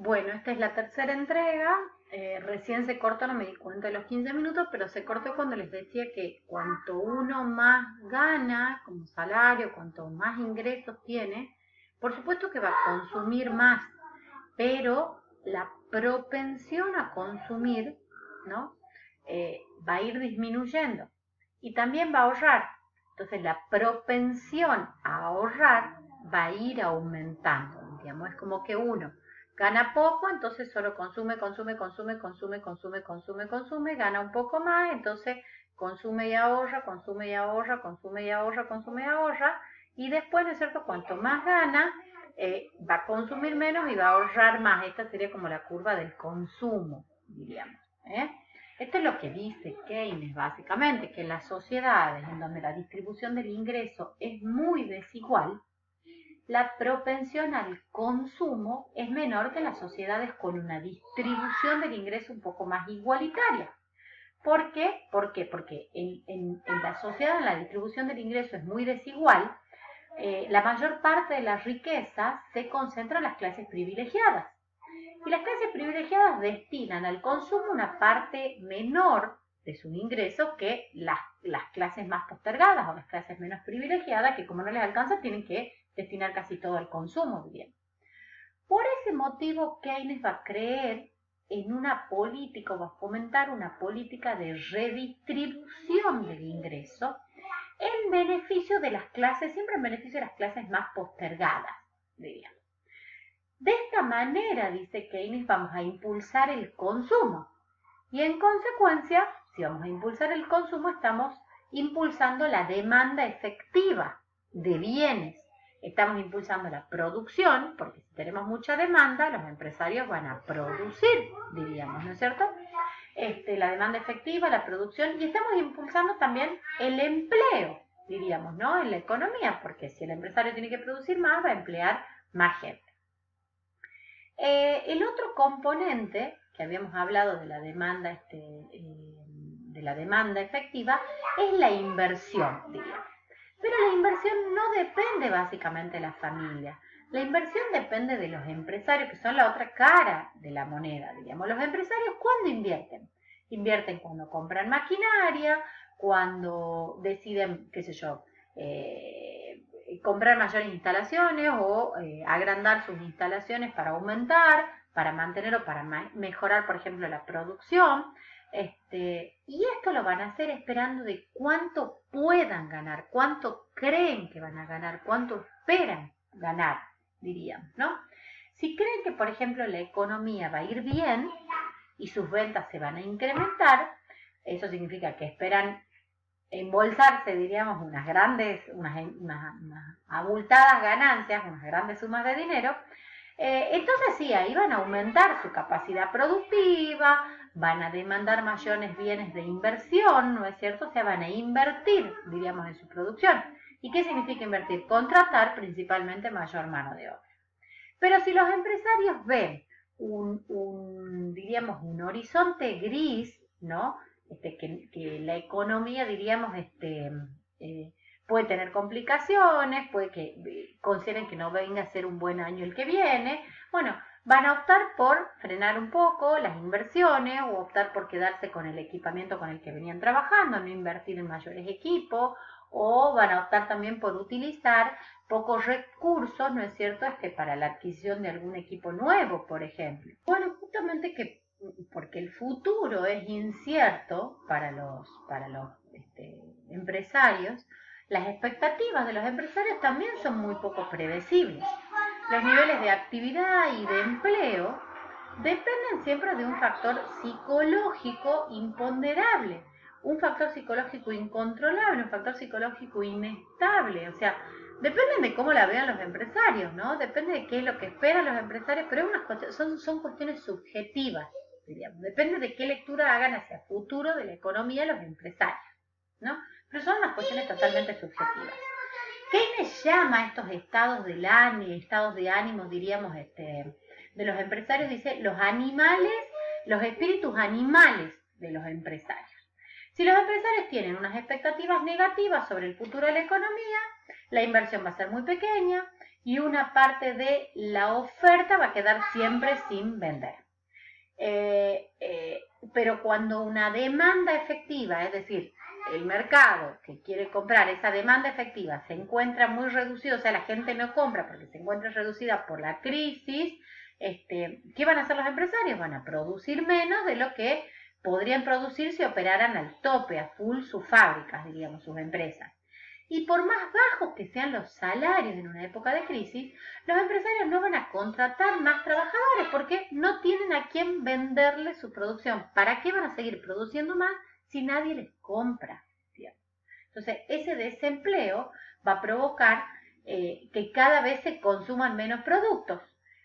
Bueno, esta es la tercera entrega. Recién se cortó, no me di cuenta de los 15 minutos, pero se cortó cuando les decía que cuanto uno más gana como salario, cuanto más ingresos tiene, por supuesto que va a consumir más, pero la propensión a consumir, ¿no? Va a ir disminuyendo y también va a ahorrar. Entonces la propensión a ahorrar va a ir aumentando, digamos, es como que uno gana poco, entonces solo consume, gana un poco más, entonces consume y ahorra, consume y ahorra, consume y ahorra, consume y ahorra, y después, ¿no es cierto?, cuanto más gana, va a consumir menos y va a ahorrar más. Esta sería como la curva del consumo, diríamos. Esto es lo que dice Keynes básicamente, que en las sociedades en donde la distribución del ingreso es muy desigual, la propensión al consumo es menor que en las sociedades con una distribución del ingreso un poco más igualitaria. ¿Por qué? ¿Por qué? Porque en la sociedad la distribución del ingreso es muy desigual. La mayor parte de la riqueza se concentra en las clases privilegiadas. Y las clases privilegiadas destinan al consumo una parte menor de sus ingresos que las clases más postergadas o las clases menos privilegiadas, que como no les alcanza, tienen que destinar casi todo al consumo, diríamos. Por ese motivo, Keynes va a creer en una política, o va a fomentar una política de redistribución del ingreso en beneficio de las clases, siempre en beneficio de las clases más postergadas, diríamos. De esta manera, dice Keynes, vamos a impulsar el consumo. Y en consecuencia, si vamos a impulsar el consumo, estamos impulsando la demanda efectiva de bienes. Estamos impulsando la producción, porque si tenemos mucha demanda, los empresarios van a producir, diríamos, ¿no es cierto? La demanda efectiva, la producción, y estamos impulsando también el empleo, diríamos, ¿no? En la economía, porque si el empresario tiene que producir más, va a emplear más gente. El otro componente que habíamos hablado de la demanda, de la demanda efectiva, es la inversión, diríamos. Pero la inversión no depende básicamente de la familia. La inversión depende de los empresarios, que son la otra cara de la moneda, diríamos. Los empresarios, ¿cuándo invierten? Invierten cuando compran maquinaria, cuando deciden, qué sé yo, comprar mayores instalaciones o agrandar sus instalaciones para aumentar, para mantener o para mejorar, por ejemplo, la producción. Y esto lo van a hacer esperando de cuánto puedan ganar, cuánto creen que van a ganar, cuánto esperan ganar, diríamos, ¿no? Si creen que, por ejemplo, la economía va a ir bien y sus ventas se van a incrementar, eso significa que esperan embolsarse, diríamos, unas abultadas ganancias, unas grandes sumas de dinero. Entonces sí, ahí van a aumentar su capacidad productiva, van a demandar mayores bienes de inversión, ¿no es cierto? O sea, van a invertir, diríamos, en su producción. ¿Y qué significa invertir? Contratar principalmente mayor mano de obra. Pero si los empresarios ven diríamos, un horizonte gris, ¿no? Que la economía, diríamos, puede tener complicaciones, puede que consideren que no venga a ser un buen año el que viene. Bueno, van a optar por frenar un poco las inversiones o optar por quedarse con el equipamiento con el que venían trabajando, no invertir en mayores equipos, o van a optar también por utilizar pocos recursos, ¿no es cierto?, para la adquisición de algún equipo nuevo, por ejemplo. Bueno, justamente porque el futuro es incierto para los empresarios, las expectativas de los empresarios también son muy poco predecibles. Los niveles de actividad y de empleo dependen siempre de un factor psicológico imponderable, un factor psicológico incontrolable, un factor psicológico inestable. O sea, dependen de cómo la vean los empresarios, ¿no? Depende de qué es lo que esperan los empresarios, pero son cuestiones subjetivas, diríamos. Depende de qué lectura hagan hacia el futuro de la economía los empresarios, ¿no? Pero son unas cuestiones totalmente subjetivas. Keynes llama a estos estados de ánimo, diríamos, de los empresarios, dice los animales, los espíritus animales de los empresarios. Si los empresarios tienen unas expectativas negativas sobre el futuro de la economía, la inversión va a ser muy pequeña y una parte de la oferta va a quedar siempre sin vender. Pero cuando una demanda efectiva, es decir, el mercado que quiere comprar, esa demanda efectiva se encuentra muy reducida, o sea, la gente no compra porque se encuentra reducida por la crisis, ¿qué van a hacer los empresarios? Van a producir menos de lo que podrían producir si operaran al tope, a full sus fábricas, diríamos, sus empresas. Y por más bajos que sean los salarios en una época de crisis, los empresarios no van a contratar más trabajadores porque no tienen a quién venderle su producción. ¿Para qué van a seguir produciendo más si nadie les compra? Entonces, ese desempleo va a provocar que cada vez se consuman menos productos,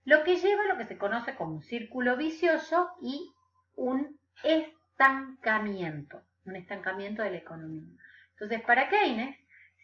lo que lleva a lo que se conoce como un círculo vicioso y un estancamiento de la economía. Entonces, para Keynes,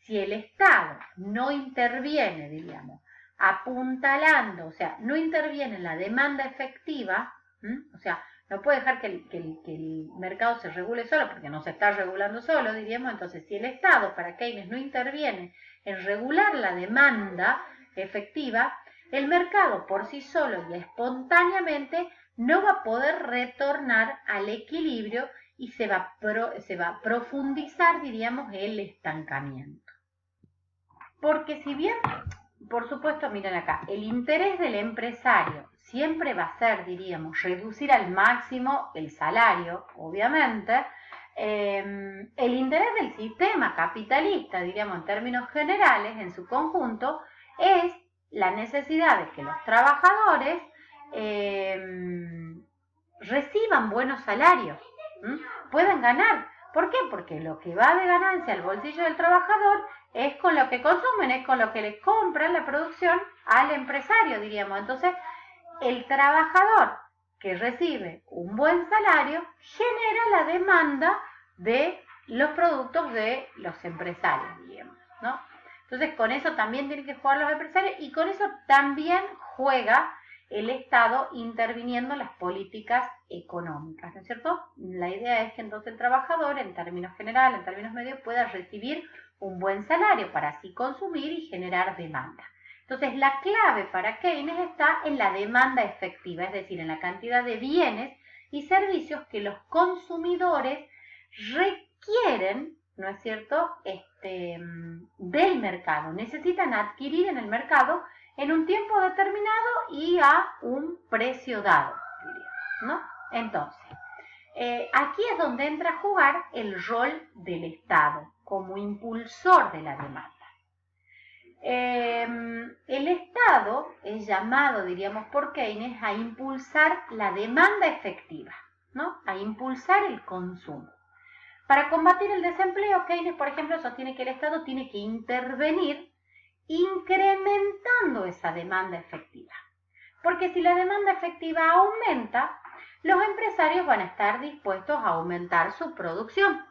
si el Estado no interviene, diríamos, apuntalando, o sea, no interviene en la demanda efectiva, o sea, no puede dejar que el mercado se regule solo, porque no se está regulando solo, diríamos. Entonces, si el Estado, para Keynes, no interviene en regular la demanda efectiva, el mercado por sí solo y espontáneamente no va a poder retornar al equilibrio y se va a profundizar, diríamos, el estancamiento. Porque si bien, por supuesto, miren acá, el interés del empresario siempre va a ser, diríamos, reducir al máximo el salario, obviamente, el interés del sistema capitalista, diríamos, en términos generales, en su conjunto, es la necesidad de que los trabajadores reciban buenos salarios, puedan ganar. ¿Por qué? Porque lo que va de ganancia al bolsillo del trabajador es con lo que consumen, es con lo que les compran la producción al empresario, diríamos. Entonces, el trabajador que recibe un buen salario genera la demanda de los productos de los empresarios, diríamos, ¿no? Entonces, con eso también tienen que jugar los empresarios y con eso también juega el Estado interviniendo en las políticas económicas, ¿no es cierto? La idea es que entonces el trabajador, en términos generales, en términos medios, pueda recibir un buen salario para así consumir y generar demanda. Entonces, la clave para Keynes está en la demanda efectiva, es decir, en la cantidad de bienes y servicios que los consumidores requieren, ¿no es cierto?, del mercado, necesitan adquirir en el mercado en un tiempo determinado y a un precio dado, ¿no? Entonces, aquí es donde entra a jugar el rol del Estado como impulsor de la demanda. El Estado es llamado, diríamos por Keynes, a impulsar la demanda efectiva, ¿no? A impulsar el consumo. Para combatir el desempleo, Keynes, por ejemplo, sostiene que el Estado tiene que intervenir incrementando esa demanda efectiva. Porque si la demanda efectiva aumenta, los empresarios van a estar dispuestos a aumentar su producción,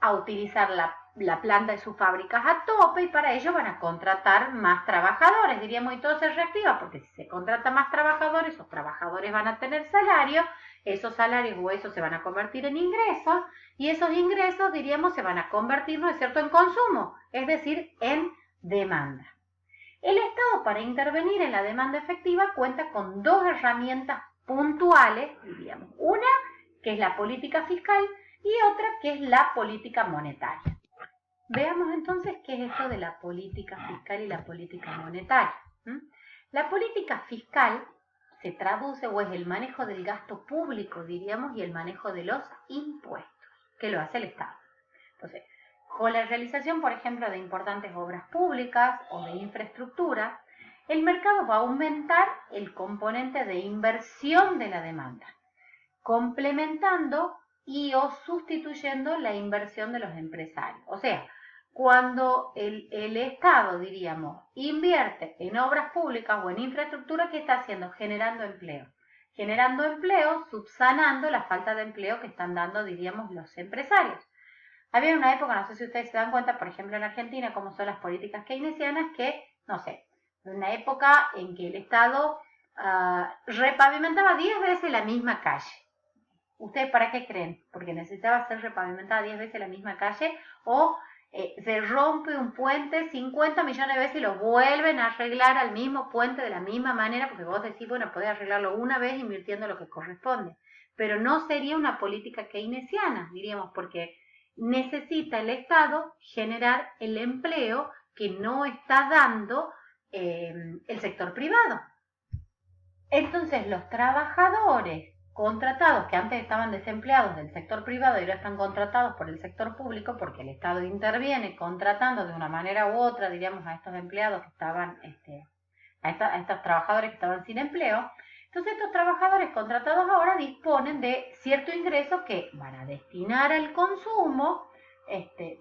a utilizar la planta de sus fábricas a tope y para ello van a contratar más trabajadores, diríamos, y todo se reactiva porque si se contrata más trabajadores, esos trabajadores van a tener salario, esos salarios o esos se van a convertir en ingresos y esos ingresos, diríamos, se van a convertir, ¿no es cierto?, en consumo, es decir, en demanda. El Estado, para intervenir en la demanda efectiva, cuenta con dos herramientas puntuales, diríamos. Una, que es la política fiscal, y otra, que es la política monetaria. Veamos entonces qué es esto de la política fiscal y la política monetaria. La política fiscal se traduce o es el manejo del gasto público, diríamos, y el manejo de los impuestos, que lo hace el Estado. Entonces, con la realización, por ejemplo, de importantes obras públicas o de infraestructura, el mercado va a aumentar el componente de inversión de la demanda, complementando y o sustituyendo la inversión de los empresarios. O sea, cuando el Estado, diríamos, invierte en obras públicas o en infraestructura, ¿qué está haciendo? Generando empleo. Generando empleo, subsanando la falta de empleo que están dando, diríamos, los empresarios. Había una época, no sé si ustedes se dan cuenta, por ejemplo en Argentina, cómo son las políticas keynesianas, que, no sé, una época en que el Estado repavimentaba 10 veces la misma calle. ¿Ustedes para qué creen? Porque necesitaba ser repavimentada 10 veces la misma calle o se rompe un puente 50 millones de veces y lo vuelven a arreglar al mismo puente de la misma manera, porque vos decís, bueno, podés arreglarlo una vez invirtiendo lo que corresponde, pero no sería una política keynesiana, diríamos, porque necesita el Estado generar el empleo que no está dando el sector privado. Entonces los trabajadores contratados que antes estaban desempleados del sector privado y ahora están contratados por el sector público porque el Estado interviene contratando de una manera u otra, diríamos, a estos empleados que estaban, a estos trabajadores que estaban sin empleo. Entonces estos trabajadores contratados ahora disponen de cierto ingreso que van a destinar al consumo,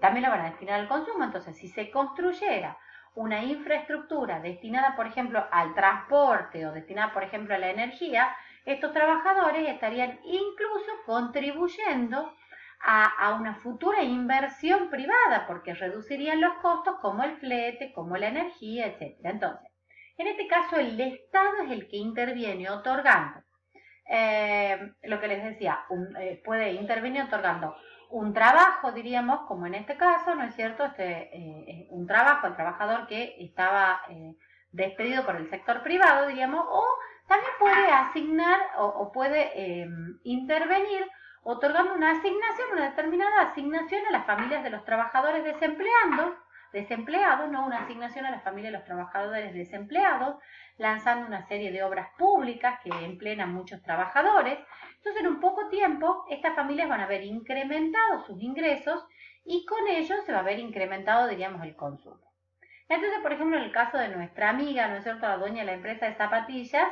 también lo van a destinar al consumo. Entonces si se construyera una infraestructura destinada, por ejemplo, al transporte o destinada, por ejemplo, a la energía, estos trabajadores estarían incluso contribuyendo a una futura inversión privada, porque reducirían los costos como el flete, como la energía, etc. Entonces, en este caso, el Estado es el que interviene otorgando, lo que les decía, puede intervenir otorgando un trabajo, diríamos, como en este caso, ¿no es cierto? Un trabajo al trabajador que estaba despedido por el sector privado, diríamos, o también puede asignar o puede intervenir otorgando una asignación, una determinada asignación a las familias de los trabajadores desempleados, no una asignación a las familias de los trabajadores desempleados, lanzando una serie de obras públicas que empleen a muchos trabajadores. Entonces, en un poco tiempo, estas familias van a ver incrementado sus ingresos y con ello se va a ver incrementado, diríamos, el consumo. Entonces, por ejemplo, en el caso de nuestra amiga, ¿no es cierto?, la dueña de la empresa de zapatillas,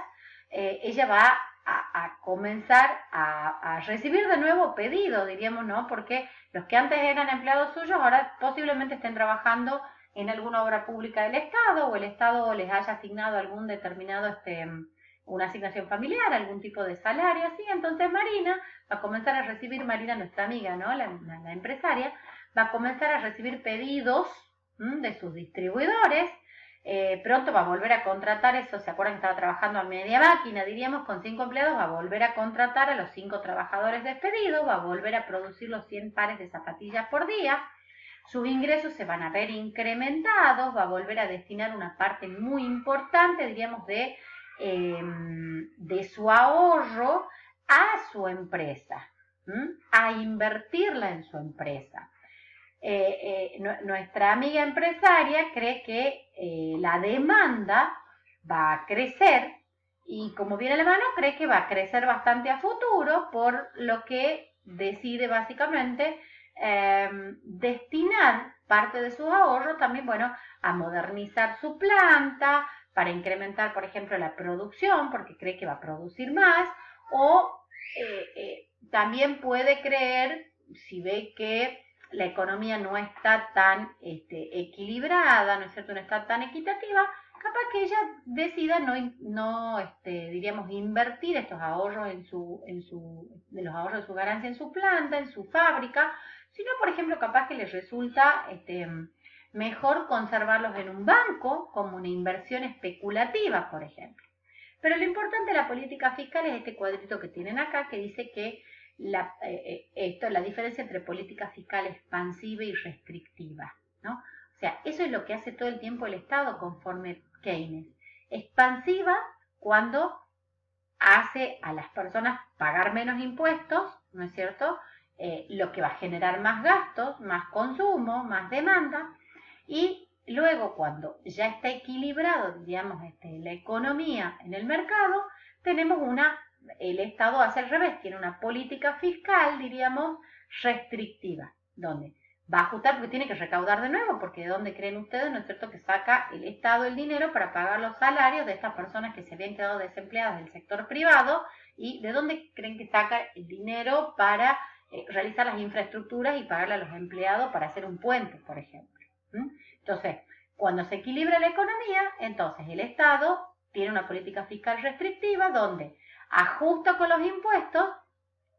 ella va a comenzar a recibir de nuevo pedidos, diríamos, ¿no? Porque los que antes eran empleados suyos ahora posiblemente estén trabajando en alguna obra pública del Estado o el Estado les haya asignado algún determinado, una asignación familiar, algún tipo de salario, así. Entonces Marina va a comenzar a recibir, Marina, nuestra amiga, ¿no?, la empresaria, va a comenzar a recibir pedidos de sus distribuidores. Pronto va a volver a contratar eso, ¿se acuerdan que estaba trabajando a media máquina, diríamos, con 5 empleados? Va a volver a contratar a los 5 trabajadores despedidos, va a volver a producir los 100 pares de zapatillas por día, sus ingresos se van a ver incrementados, va a volver a destinar una parte muy importante, diríamos, de su ahorro a su empresa, a invertirla en su empresa. Nuestra amiga empresaria cree que la demanda va a crecer y, como viene la mano, cree que va a crecer bastante a futuro, por lo que decide básicamente destinar parte de sus ahorros también, bueno, a modernizar su planta para incrementar, por ejemplo, la producción, porque cree que va a producir más, o también puede creer, si ve que la economía no está tan equilibrada, ¿no es cierto?, no está tan equitativa, capaz que ella decida no diríamos, invertir estos ahorros de los ahorros de su ganancia en su planta, en su fábrica, sino, por ejemplo, capaz que les resulta mejor conservarlos en un banco como una inversión especulativa, por ejemplo. Pero lo importante de la política fiscal es este cuadrito que tienen acá, que dice que la diferencia entre política fiscal expansiva y restrictiva, ¿no? O sea, eso es lo que hace todo el tiempo el Estado conforme Keynes. Expansiva cuando hace a las personas pagar menos impuestos, ¿no es cierto?, lo que va a generar más gastos, más consumo, más demanda, y luego cuando ya está equilibrado, digamos, la economía en el mercado, tenemos el Estado hace al revés, tiene una política fiscal, diríamos, restrictiva, donde va a ajustar porque tiene que recaudar de nuevo, porque ¿de dónde creen ustedes, no es cierto?, que saca el Estado el dinero para pagar los salarios de estas personas que se habían quedado desempleadas del sector privado? ¿Y de dónde creen que saca el dinero para realizar las infraestructuras y pagarle a los empleados para hacer un puente, por ejemplo? Entonces, cuando se equilibra la economía, entonces el Estado tiene una política fiscal restrictiva donde ajusta con los impuestos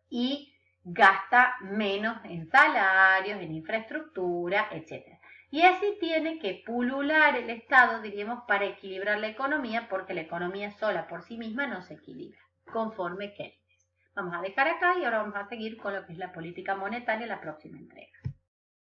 y gasta menos en salarios, en infraestructura, etc. Y así tiene que pulular el Estado, diríamos, para equilibrar la economía, porque la economía sola por sí misma no se equilibra, conforme Keynes. Vamos a dejar acá y ahora vamos a seguir con lo que es la política monetaria en la próxima entrega.